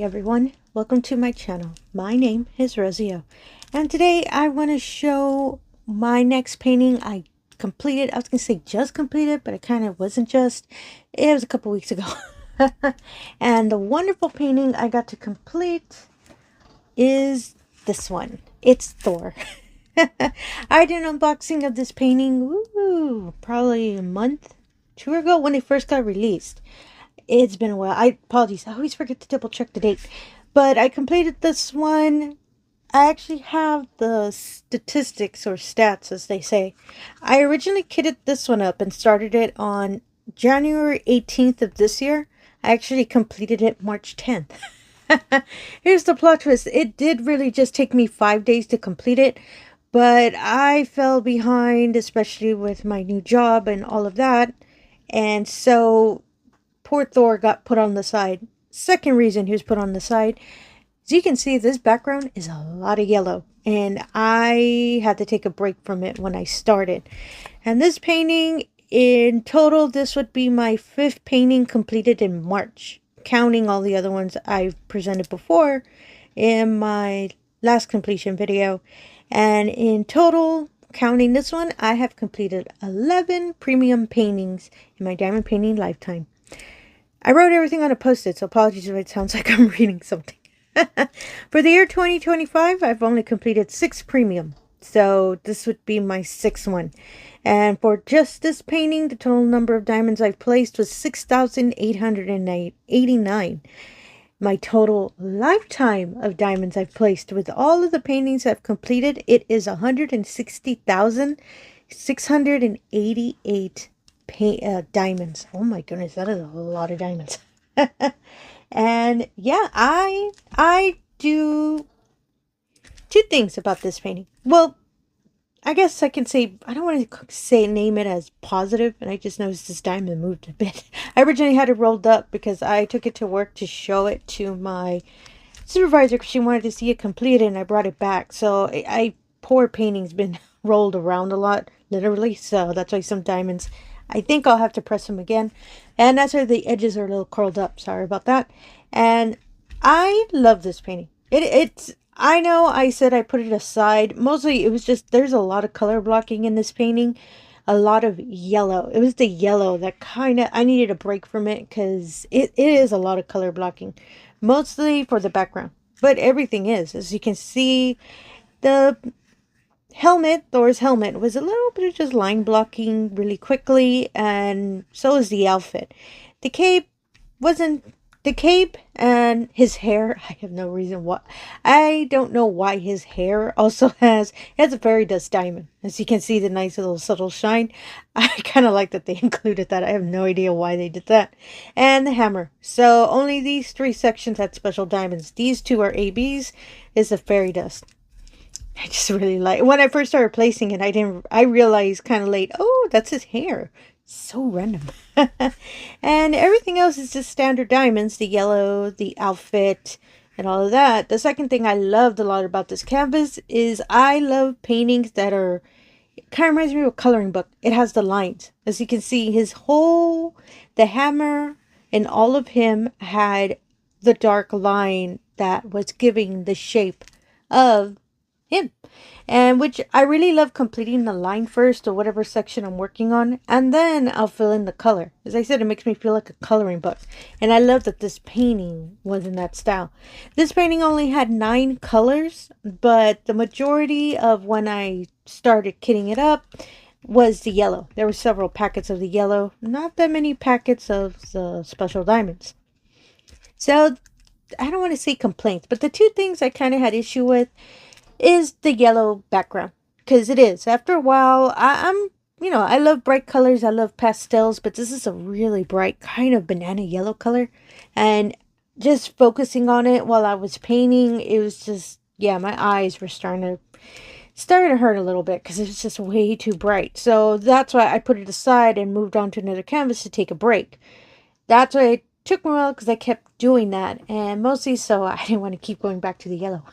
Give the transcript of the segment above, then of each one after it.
everyone, welcome to my channel. My name is Rosy O, and today I want to show my next painting I completed. I was going to say just completed, but it kind of wasn't just. It was a couple weeks ago. And the wonderful painting I got to complete is this one. It's Thor. I did an unboxing of this painting, probably a month, 2 ago when it first got released. It's been a while. I apologize. I always forget to double check the date. But I completed this one. I actually have the statistics or stats, as they say. I originally kitted this one up and started it on January 18th of this year. I actually completed it March 10th. Here's the plot twist. It did really just take me 5 days to complete it. But I fell behind, especially with my new job and all of that. And so poor Thor got put on the side. Second reason he was put on the side, as you can see, this background is a lot of yellow, and I had to take a break from it when I started. And this painting, in total, this would be my 5th painting completed in March, counting all the other ones I've presented before in my last completion video. And in total, counting this one, I have completed 11 premium paintings in my diamond painting lifetime. I wrote everything on a post-it, so apologies if it sounds like I'm reading something. For the year 2025, I've only completed 6 premium. So this would be my 6th one. And for just this painting, the total number of diamonds I've placed was 6,889. My total lifetime of diamonds I've placed with all of the paintings I've completed, it is 160,688 diamonds. Oh my goodness, that is a lot of diamonds. And yeah, I do 2 things about this painting. Well, I guess I can say, I don't want to name it as positive, and I just noticed this diamond moved a bit. I originally had it rolled up because I took it to work to show it to my supervisor because she wanted to see it completed, and I brought it back. So poor painting's been rolled around a lot, literally, so that's why some diamonds, I think I'll have to press them again. And that's why the edges are a little curled up. Sorry about that. And I love this painting. I know I said I put it aside. Mostly it was just, there's a lot of color blocking in this painting. A lot of yellow. It was the yellow that kind of, I needed a break from it because it is a lot of color blocking. Mostly for the background. But everything is. As you can see, the helmet, Thor's helmet, was a little bit of just line blocking really quickly, and so is the outfit. The cape wasn't, the cape and his hair, I have no reason why, I don't know why his hair also has a fairy dust diamond. As you can see, the nice little subtle shine. I kind of like that they included that. I have no idea why they did that. And the hammer. So only these 3 sections had special diamonds. These 2 are ABs, is the fairy dust. I just really like, when I first started placing it, I realized kind of late, oh, that's his hair. So random. And everything else is just standard diamonds, the yellow, the outfit, and all of that. The second thing I loved a lot about this canvas is I love paintings that are, it kind of reminds me of a coloring book. It has the lines. As you can see, the hammer and all of him had the dark line that was giving the shape of him, and which I really love completing the line first or whatever section I'm working on, and then I'll fill in the color. As I said, it makes me feel like a coloring book, and I love that this painting was in that style. This painting only had 9 colors, but the majority of when I started kitting it up was the yellow. There were several packets of the yellow, not that many packets of the special diamonds. So I don't want to say complaints, but the 2 things I kind of had issue with is the yellow background, because it is, after a while, I love bright colors, I love pastels, but this is a really bright kind of banana yellow color, and just focusing on it while I was painting, it was just, yeah, my eyes were starting to hurt a little bit because it was just way too bright. So that's why I put it aside and moved on to another canvas to take a break. That's why it took me a while, because I kept doing that, and mostly so I didn't want to keep going back to the yellow.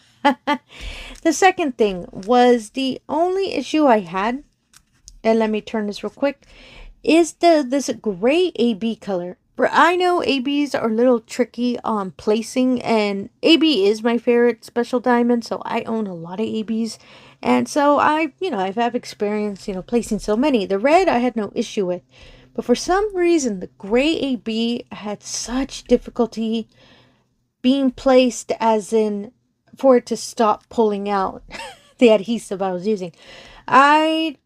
The second thing was, the only issue I had, and let me turn this real quick, is this gray AB color. I know ABs are a little tricky on placing, and AB is my favorite special diamond, so I own a lot of ABs. And so I've had experience, placing so many. The red I had no issue with. But for some reason, the gray AB had such difficulty being placed, as in for it to stop pulling out the adhesive I was using. I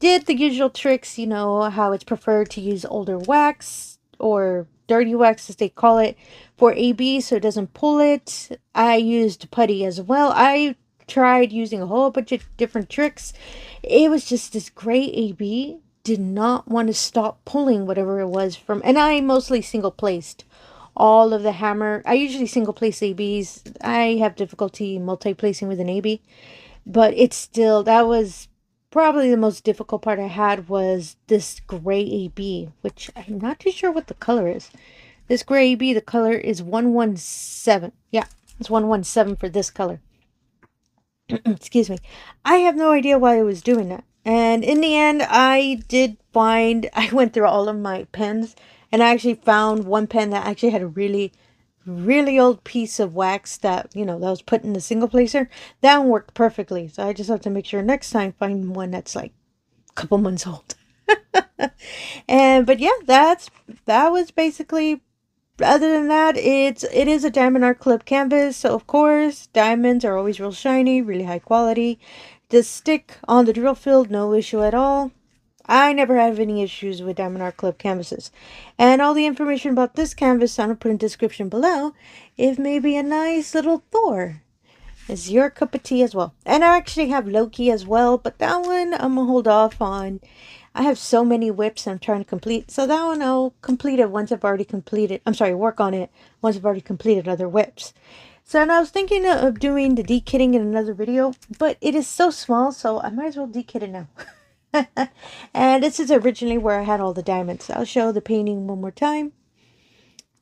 did the usual tricks, how it's preferred to use older wax or dirty wax as they call it for AB so it doesn't pull it. I used putty as well. I tried using a whole bunch of different tricks. It was just this gray AB did not want to stop pulling whatever it was from, and I mostly single placed all of the hammer. I usually single place ABs. I have difficulty multi-placing with an AB, but it's still, that was probably the most difficult part I had, was this gray AB, which I'm not too sure what the color is. This gray AB, the color is 117. Yeah, it's 117 for this color. Excuse me. I have no idea why I was doing that. And in the end, I went through all of my pens, and I actually found one pen that actually had a really, really old piece of wax that, that was put in the single placer. That one worked perfectly. So I just have to make sure next time find one that's like a couple months old. But yeah, that was basically, other than that, it is a Diamondart canvas. So of course, diamonds are always real shiny, really high quality. The stick on the drill field, no issue at all. I never have any issues with Diamondart canvases. And all the information about this canvas I'm going to put in the description below. If maybe a nice little Thor is your cup of tea as well. And I actually have Loki as well, but that one I'm going to hold off on. I have so many whips I'm trying to complete. So that one I'll complete it once I've already completed. I'm sorry, work on it once I've already completed other whips. So and I was thinking of doing the dekitting in another video, but it is so small, so I might as well dekit it now. And this is originally where I had all the diamonds. I'll show the painting one more time.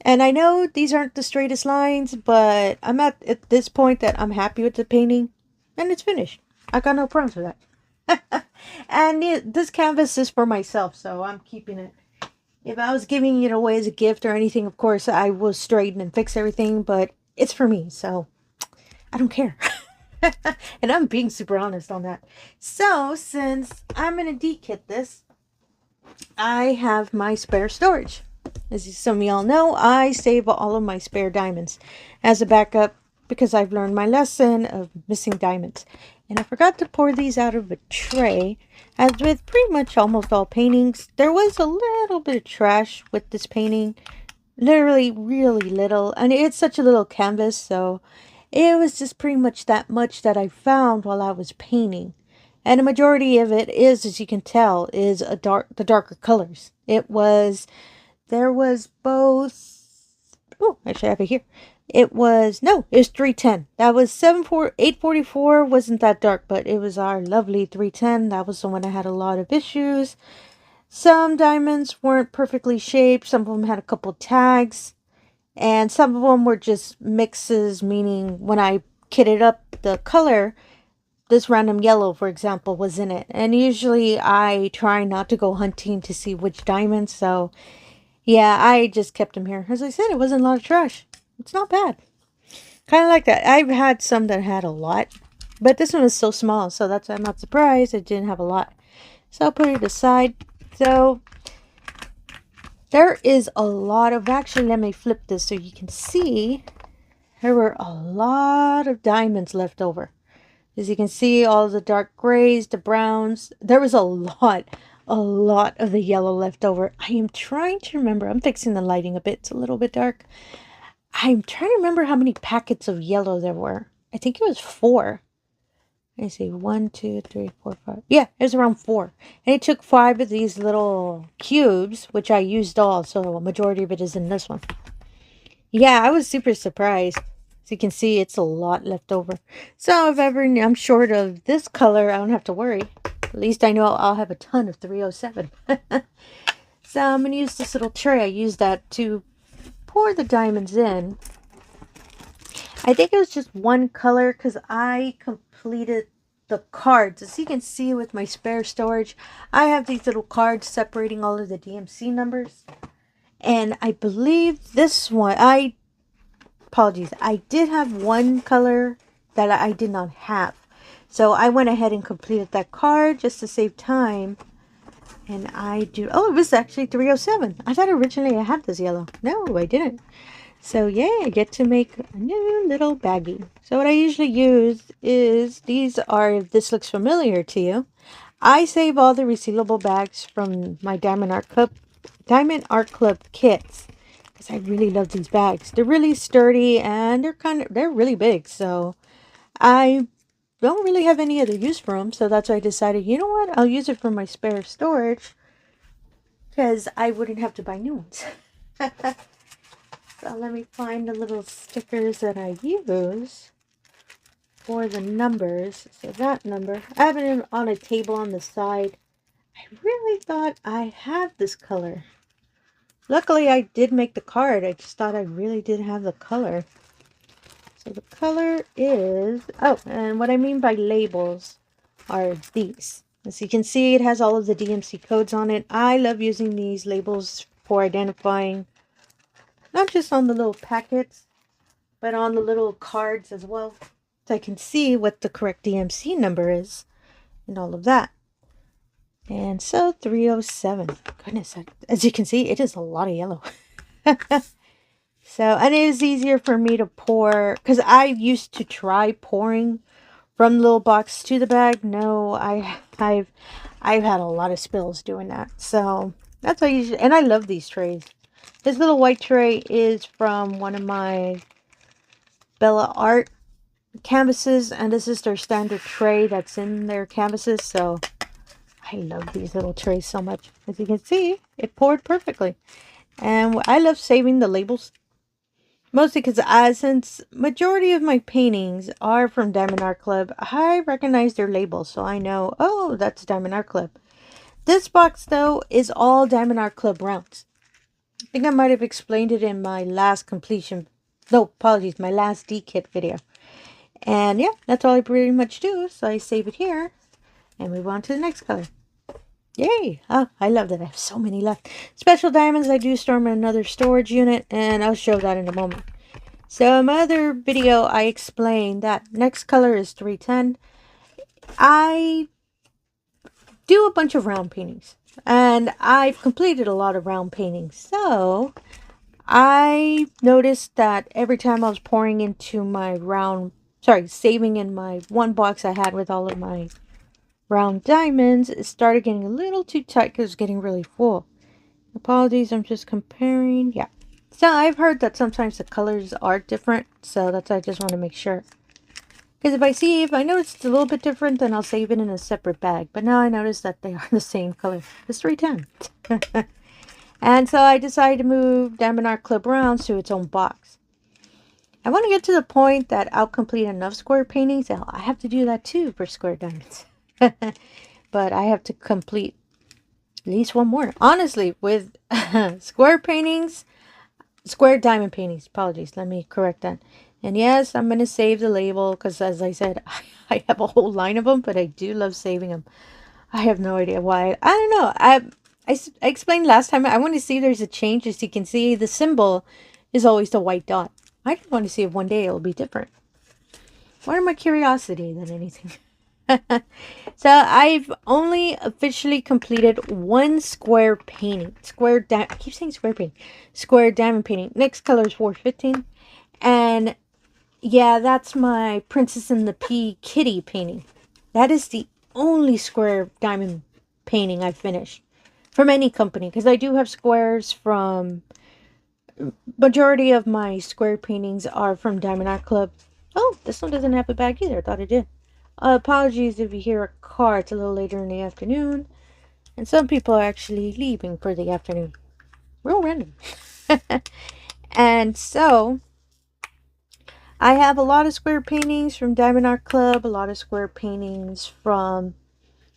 And I know these aren't the straightest lines, but I'm at this point that I'm happy with the painting, and it's finished. I got no problems with that. And this canvas is for myself, so I'm keeping it. If I was giving it away as a gift or anything, of course I will straighten and fix everything, but it's for me, so I don't care. And I'm being super honest on that. So since I'm going to dekit this, I have my spare storage. As some of y'all know, I save all of my spare diamonds as a backup because I've learned my lesson of missing diamonds. And I forgot to pour these out of a tray. As with pretty much almost all paintings, there was a little bit of trash with this painting. Literally really little. And it's such a little canvas, so it was just pretty much that much that I found while I was painting. And the majority of it is, as you can tell, is the darker colors. There was both, oh, actually I have it here. It was 310. That was 844 wasn't that dark, but it was our lovely 310. That was the one that had a lot of issues. Some diamonds weren't perfectly shaped. Some of them had a couple tags. And some of them were just mixes, meaning when I kitted up the color, this random yellow, for example, was in it. And usually I try not to go hunting to see which diamonds. So yeah, I just kept them here. As I said, it wasn't a lot of trash. It's not bad. Kind of like that. I've had some that had a lot, but this one was so small, so that's why I'm not surprised it didn't have a lot. So I'll put it aside. So there is a lot of, actually let me flip this so you can see, there were a lot of diamonds left over. As you can see, all the dark grays, the browns, there was a lot of the yellow left over. I am trying to remember, I'm fixing the lighting a bit, it's a little bit dark. I'm trying to remember how many packets of yellow there were. I think it was 4. Let me see, 1, 2, 3, 4, 5. Yeah, it was around 4. And it took 5 of these little cubes, which I used all, so a majority of it is in this one. Yeah, I was super surprised. As you can see, it's a lot left over. So if ever I'm short of this color, I don't have to worry. At least I know I'll have a ton of 307. So I'm going to use this little tray. I used that to pour the diamonds in. I think it was just one color because I completed the cards. As you can see with my spare storage, I have these little cards separating all of the DMC numbers. And I believe this one, apologies, I did have one color that I did not have. So I went ahead and completed that card just to save time. And oh, it was actually 307. I thought originally I had this yellow. No, I didn't. So yeah, I get to make a new little baggie. So what I usually use is, if this looks familiar to you, I save all the resealable bags from my Diamond Art Club kits, because I really love these bags. They're really sturdy and they're really big. So I don't really have any other use for them. So that's why I decided, you know what, I'll use it for my spare storage, because I wouldn't have to buy new ones. So let me find the little stickers that I use for the numbers. So that number, I have it on a table on the side. I really thought I had this color. Luckily, I did make the card. I just thought I really did have the color. So the color is, oh, and what I mean by labels are these. As you can see, it has all of the DMC codes on it. I love using these labels for identifying, not just on the little packets, but on the little cards as well. So I can see what the correct DMC number is and all of that. And so 307. Goodness, as you can see, it is a lot of yellow. So, and it is easier for me to pour, because I used to try pouring from the little box to the bag. No, I've had a lot of spills doing that. So that's how I usually, and I love these trays. This little white tray is from one of my Bella Art canvases, and this is their standard tray that's in their canvases. So I love these little trays so much. As you can see, it poured perfectly. And I love saving the labels. Mostly because since majority of my paintings are from Diamond Art Club, I recognize their labels. So I know, oh, that's Diamond Art Club. This box, though, is all Diamond Art Club rounds. I think I might have explained it in my last completion. No, apologies, my last D-kit video. And yeah, that's all I pretty much do. So I save it here and move on to the next color. Yay! Oh, I love that I have so many left. Special diamonds, I do store them in another storage unit, and I'll show that in a moment. So in my other video, I explained that next color is 310. I do a bunch of round paintings, and I've completed a lot of round paintings. So I noticed that every time I was pouring into my saving in my one box I had with all of my round diamonds, it started getting a little too tight because it was getting really full. Apologies, I'm just comparing. Yeah. So I've heard that sometimes the colors are different, so that's why I just want to make sure. Because if I notice it's a little bit different, then I'll save it in a separate bag. But now I notice that they are the same color. It's 310. And so I decided to move Diamond Art Club rounds to its own box. I want to get to the point that I'll complete enough square paintings. I have to do that too for square diamonds. But I have to complete at least one more. Honestly, with square diamond paintings, apologies, let me correct that. And yes, I'm going to save the label because, as I said, I have a whole line of them, but I do love saving them. I have no idea why. I don't know. I explained last time, I want to see if there's a change. As you can see, the symbol is always the white dot. I just want to see if one day it'll be different. More my curiosity than anything. So I've only officially completed one square painting. I keep saying square painting. Square diamond painting. Next color is 415. And yeah, that's my Princess and the Pea kitty painting. That is the only square diamond painting I've finished from any company. Because I do have squares from... Majority of my square paintings are from Diamond Art Club. Oh, this one doesn't have a bag either. I thought it did. Apologies if you hear a car. It's a little later in the afternoon. And some people are actually leaving for the afternoon. Real random. And so, I have a lot of square paintings from Diamond Art Club. A lot of square paintings from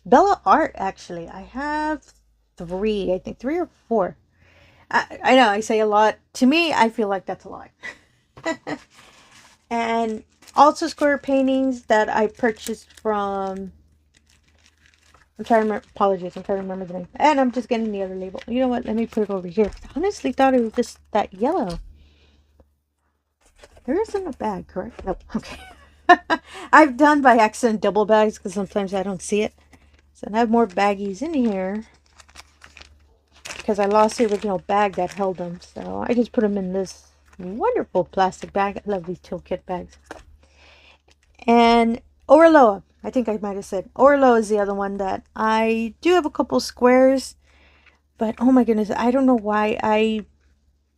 Bella Art, actually. I have 3. I think 3 or 4. I know, I say a lot. To me, I feel like that's a lot. And also square paintings that I purchased from I'm trying to remember, apologies, I'm trying to remember the name. And I'm just getting the other label. You know what? Let me put it over here. I honestly thought it was just that yellow. There isn't a bag, correct? Nope. Okay. I've done by accident double bags because sometimes I don't see it. So I have more baggies in here because I lost the original bag that held them. So I just put them in this wonderful plastic bag. I love these toolkit bags. And Orloa, I think I might have said Orloa is the other one that I do have a couple squares, but oh my goodness, I don't know why I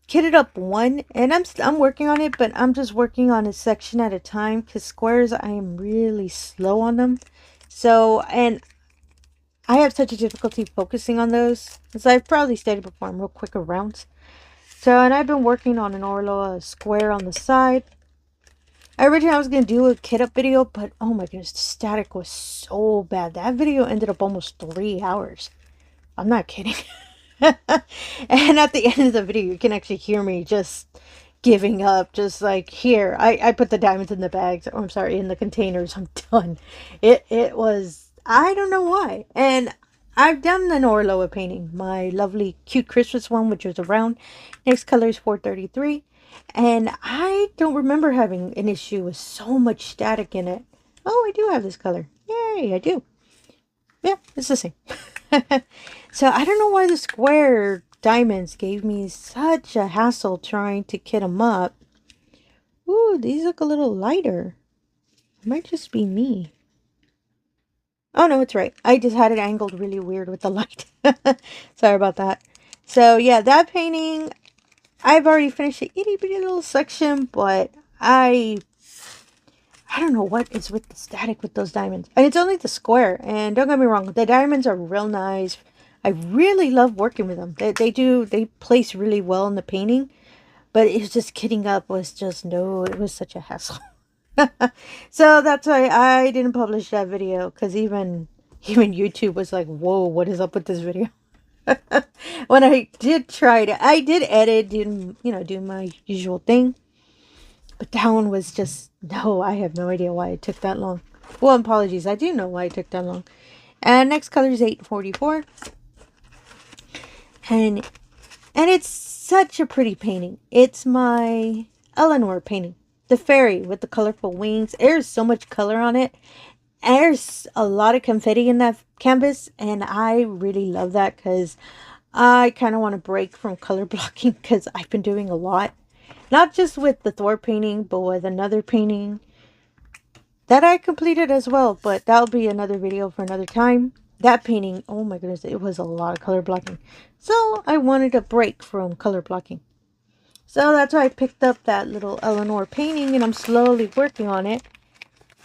kitted up one, and I'm working on it, but I'm just working on a section at a time because squares I am really slow on them. So, and I have such a difficulty focusing on those, as I've probably stated before, I'm real quick around. So, and I've been working on an Orloa square on the side. Originally I was going to do a kit up video, but oh my goodness, the static was so bad. That video ended up almost 3 hours. I'm not kidding. And at the end of the video, you can actually hear me just giving up. Just like, here, I put the diamonds in the bags. Oh, I'm sorry, in the containers. I'm done. It was, I don't know why. And I've done an Orloa painting. My lovely, cute Christmas one, which was around. Next color is 433. And I don't remember having an issue with so much static in it. Oh, I do have this color. Yay, I do. Yeah, it's the same. So I don't know why the square diamonds gave me such a hassle trying to kit them up. Ooh, these look a little lighter. It might just be me. Oh no, it's right. I just had it angled really weird with the light. Sorry about that. So yeah, that painting, I've already finished the itty bitty little section, but I don't know what is with the static with those diamonds. And it's only the square. And don't get me wrong, the diamonds are real nice. I really love working with them. They place really well in the painting. But it was just kitting up was just, no, it was such a hassle. So that's why I didn't publish that video. Because even YouTube was like, whoa, what is up with this video? When I did try to, I did edit, do my usual thing. But that one was just, no, I have no idea why it took that long. Well, apologies, I do know why it took that long. And next color is 844. And it's such a pretty painting. It's my Eleanor painting. The fairy with the colorful wings. There's so much color on it. There's a lot of confetti in that canvas. And I really love that because I kind of want to break from color blocking because I've been doing a lot. Not just with the Thor painting, but with another painting that I completed as well. But that'll be another video for another time. That painting, oh my goodness, it was a lot of color blocking. So I wanted a break from color blocking. So that's why I picked up that little Eleanor painting and I'm slowly working on it.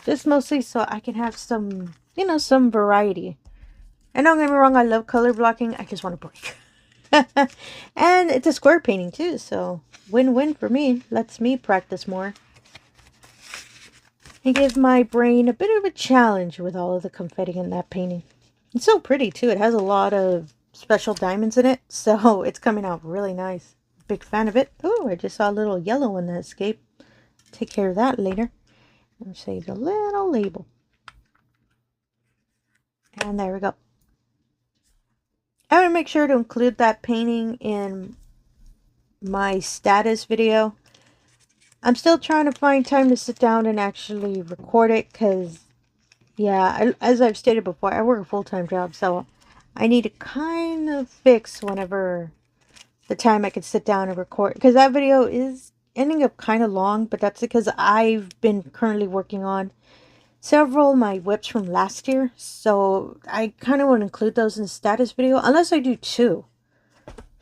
Just mostly so I can have some, some variety. And don't get me wrong, I love color blocking. I just want a break. And it's a square painting too, so win-win for me. Lets me practice more. It gives my brain a bit of a challenge with all of the confetti in that painting. It's so pretty too. It has a lot of special diamonds in it, so it's coming out really nice. Big fan of it. Oh, I just saw a little yellow one that escaped. Take care of that later. And save the little label. And there we go. I'm going to make sure to include that painting in my status video. I'm still trying to find time to sit down and actually record it because, yeah, as I've stated before, I work a full-time job, so I need to kind of fix whenever the time I can sit down and record. Because that video is ending up kind of long, but that's because I've been currently working on several of my whips from last year, so I kind of want to include those in the status video, unless I do 2,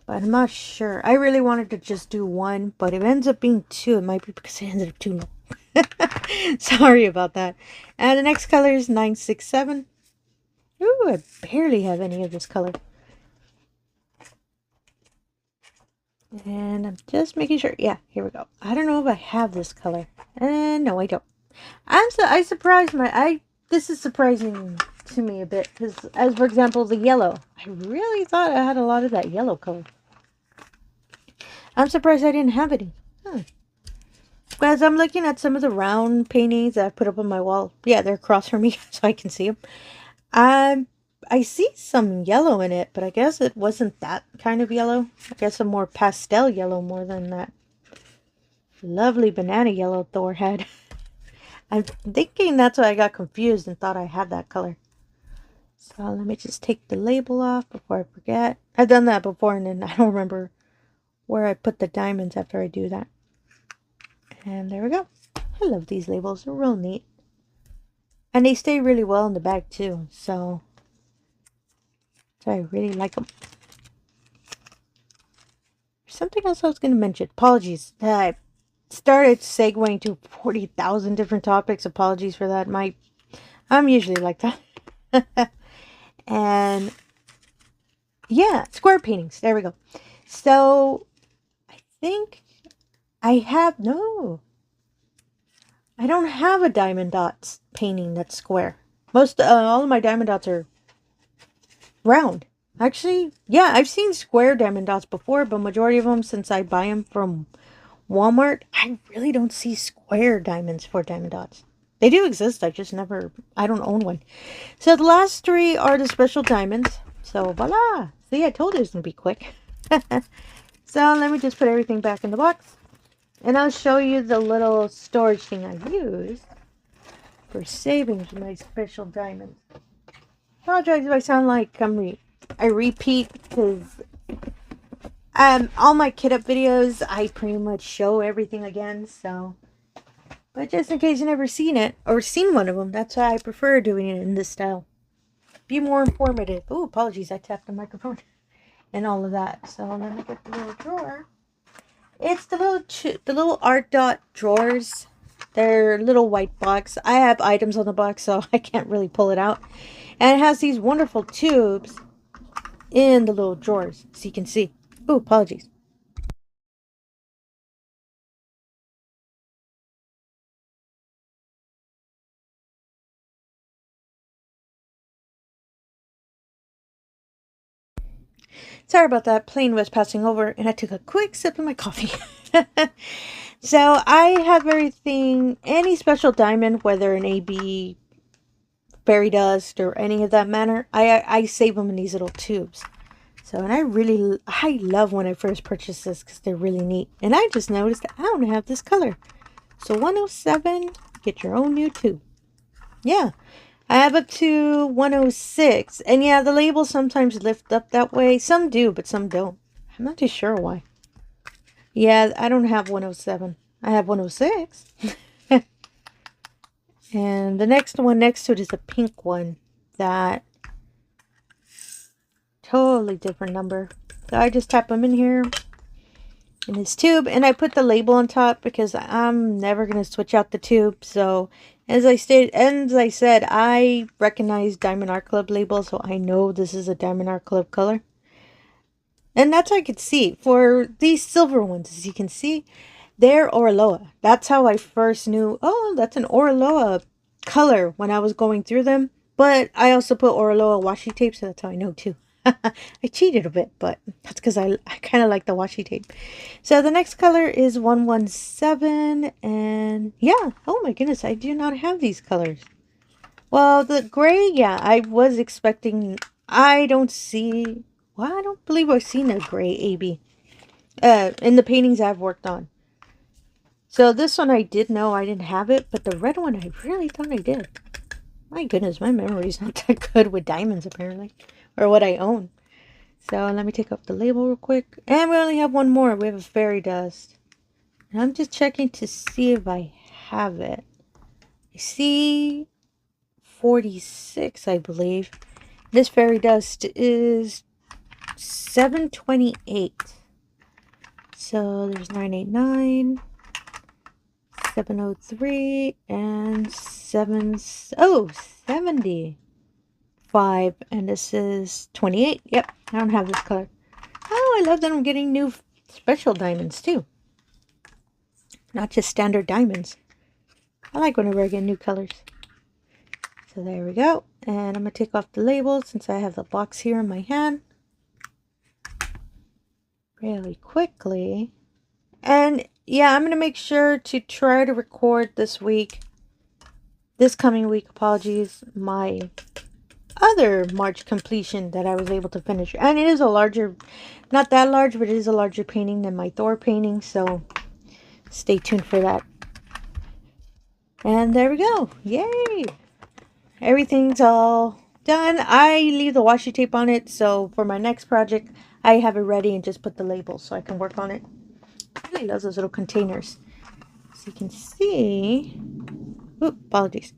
but I'm not sure. I really wanted to just do 1, but if it ends up being 2, it might be because it ended up too long. Sorry about that. And the next color is 967. Ooh, I barely have any of this color. And I'm just making sure. Yeah, here we go. I don't know if I have this color. No, I don't. I surprised this is surprising to me a bit because, as for example, the yellow, I really thought I had a lot of that yellow color. I'm surprised I didn't have any. As I'm looking at some of the round paintings that I put up on my wall, yeah, they're across from me so I can see them. I see some yellow in it, but I guess it wasn't that kind of yellow. I guess a more pastel yellow more than that lovely banana yellow Thor had. I'm thinking that's why I got confused and thought I had that color. So let me just take the label off before I forget. I've done that before and then I don't remember where I put the diamonds after I do that. And there we go. I love these labels. They're real neat. And they stay really well in the bag too. So I really like them. Something else I was going to mention. Apologies. I started segueing to 40,000 different topics. Apologies for that. I'm usually like that. And yeah, square paintings. There we go. So I think I don't have a diamond dots painting that's square. All of my diamond dots are round. Actually, yeah, I've seen square diamond dots before, but majority of them, since I buy them from Walmart, I really don't see square diamonds for diamond dots. They do exist, I don't own one. So the last three are the special diamonds. So voila! See, I told you it was going to be quick. So let me just put everything back in the box. And I'll show you the little storage thing I use for saving my special diamonds. Apologize if I sound like I repeat, because all my kit up videos I pretty much show everything again. So, but just in case you never seen it or seen one of them, that's why I prefer doing it in this style. Be more informative. Oh, apologies, I tapped the microphone and all of that. So let me get the little drawer. It's the little art dot drawers. They're little white box. I have items on the box, so I can't really pull it out. And it has these wonderful tubes in the little drawers, so you can see. Oh, apologies. Sorry about that. Plane was passing over, and I took a quick sip of my coffee. So I have everything, any special diamond, whether an AB, fairy dust, or any of that manner, I save them in these little tubes. So, and I love when I first purchased this because they're really neat. And I just noticed that I don't have this color. So 107, get your own new tube. Yeah, I have up to 106. And yeah, the labels sometimes lift up that way. Some do, but some don't. I'm not too sure why. Yeah, I don't have 107. I have 106. And the next one next to it is a pink one that totally different number. So I just tap them in here in this tube, and I put the label on top because I'm never going to switch out the tube. So as I said, I recognize diamondartclub label, so I know this is a diamondartclub color. And that's how I could see. For these silver ones, as you can see, they're Orloa. That's how I first knew, oh, that's an Orloa color when I was going through them. But I also put Orloa washi tape, so that's how I know too. I cheated a bit, but that's because I kind of like the washi tape. So the next color is 117, and yeah, oh my goodness, I do not have these colors. Well, the gray, yeah, I was expecting, I don't believe I've seen a gray AB in the paintings I've worked on. So this one I did know I didn't have it, but the red one I really thought I did. My goodness, my memory's not that good with diamonds apparently, or what I own. So let me take up the label real quick. And we only have one more. We have a fairy dust. And I'm just checking to see if I have it. I see 46, I believe. This fairy dust is 728. So there's 989, 703, and 70. 5, and this is 28. Yep, I don't have this color. Oh, I love that I'm getting new special diamonds too, not just standard diamonds. I like whenever I get new colors. So there we go, and I'm gonna take off the label since I have the box here in my hand really quickly. And yeah, I'm gonna make sure to try to record this coming week, apologies, my other March completion that I was able to finish. And it is a larger, not that large, but it is a larger painting than my Thor painting. So stay tuned for that. And there we go. Yay! Everything's all done. I leave the washi tape on it. So for my next project, I have it ready and just put the label so I can work on it. I really love those little containers. So you can see. Oop, apologies.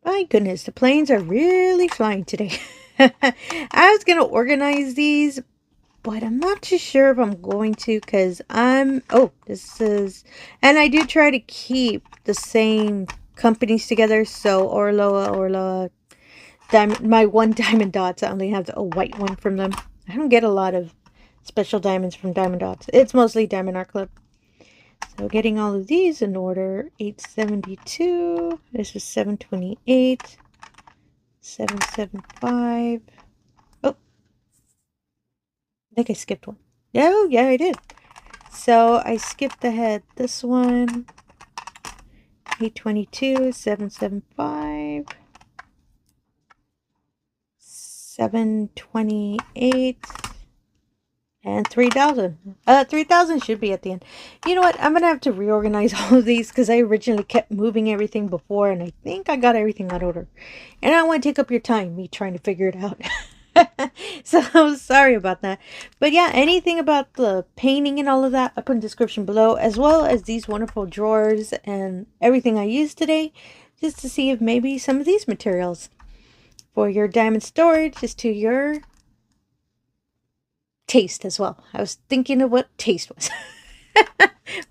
My goodness, the planes are really flying today. I was going to organize these, but I'm not too sure if I'm going to because this is, and I do try to keep the same companies together. So Orloa, my one diamond dots, I only have a white one from them. I don't get a lot of special diamonds from Diamond Dots. It's mostly Diamondart So getting all of these in order, 872, this is 728, 775. Oh, I think I skipped one. Oh, yeah, I did. So I skipped ahead this one, 822, 775, 728, and 3,000. 3,000 should be at the end. You know what? I'm going to have to reorganize all of these because I originally kept moving everything before and I think I got everything out of order. And I don't want to take up your time, me trying to figure it out. So I'm sorry about that. But yeah, anything about the painting and all of that, I'll put in the description below, as well as these wonderful drawers and everything I used today, just to see if maybe some of these materials for your diamond storage, just to your taste as well. I was thinking of what taste was.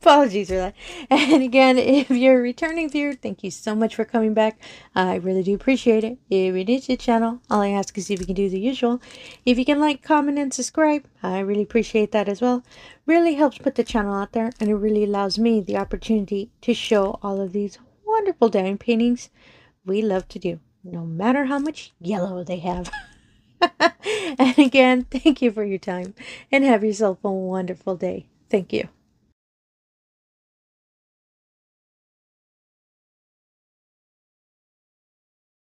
Apologies for that. And again, if you're a returning viewer, thank you so much for coming back. I really do appreciate it. If it is your channel, all I ask is if you can do the usual. If you can like, comment, and subscribe, I really appreciate that as well. Really helps put the channel out there, and it really allows me the opportunity to show all of these wonderful diamond paintings we love to do, no matter how much yellow they have. And again, thank you for your time and have yourself a wonderful day. Thank you.